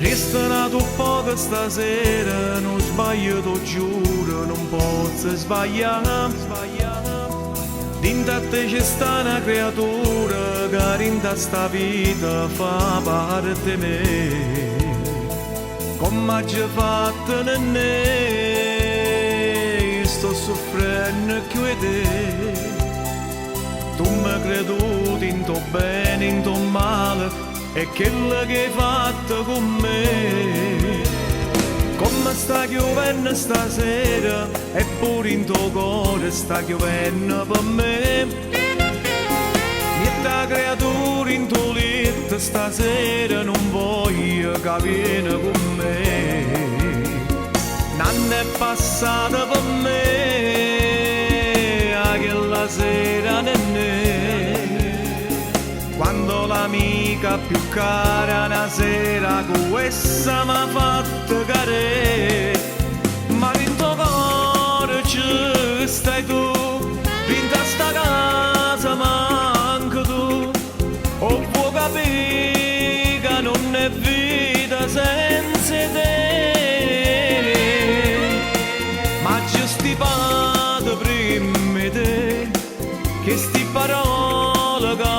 Resta nato poco stasera, non sbaglio, t'ho giuro, non posso sbagliare. Dinta a te c'è sta una creatura che in sta vita fa parte di me. Come ha già fatto ne sto soffrendo più di te. Tu mi creduti in tuo bene, in tuo male, è quello che hai fatto con me. Come sta piovendo stasera, eppure in tuo cuore sta piovendo per me. Niente creatura in tuo letto stasera non voglio che viene con me. Nanna è passata per me, quella sera quando l'amica più cara una sera con questa m'ha fatto cadere. Ma in tuo cuore ci stai tu, in sta casa manca tu. O vuoi capire che non è vita senza te. Ma ci stipato prima di te, che sti parole che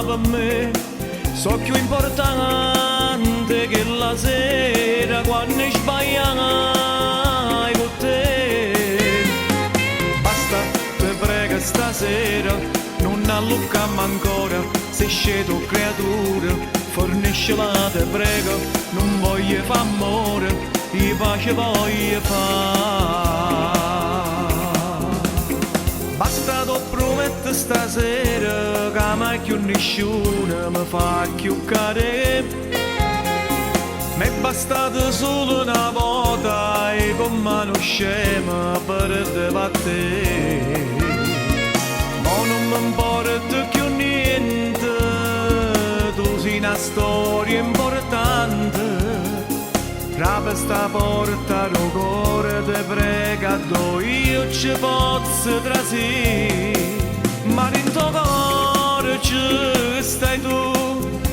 per me so più importante che la sera quando sbagliai con te. Basta, te prego stasera, non allucammo ancora, sei sceto creatura, forniscila te prego, non voglio fa amore, di pace voglio fa. Basta t'ho prometto stasera che mai più nessuno mi fa più cadere. Mi è bastato solo una volta e con mano scema per te battere. Ma non mi importa più niente, tu sei una storia importante. Apri sta porta del cuore, te prega, io ci posso trasì. Ma in tuo cuore ci stai tu,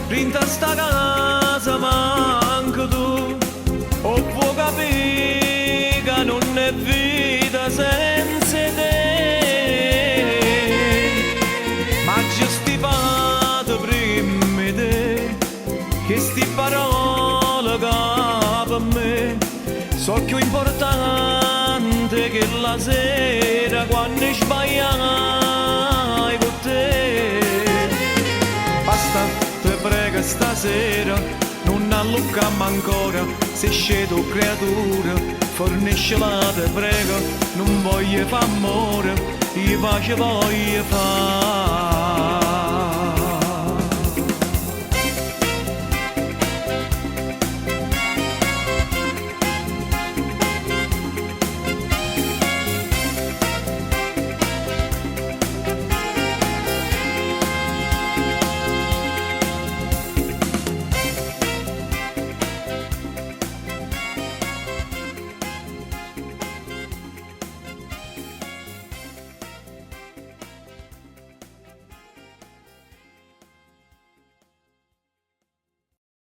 in sta casa manca tu. O vuoi capire che non è vita senza te. Ma ci stipato prima di te, che sti parole che per me so più importante che la sera quando sbagliai con te. Basta, te prego stasera, non allucammo ancora, sei sceto creatura, forniscila te prego, non voglio fa amore, di pace voglio fa.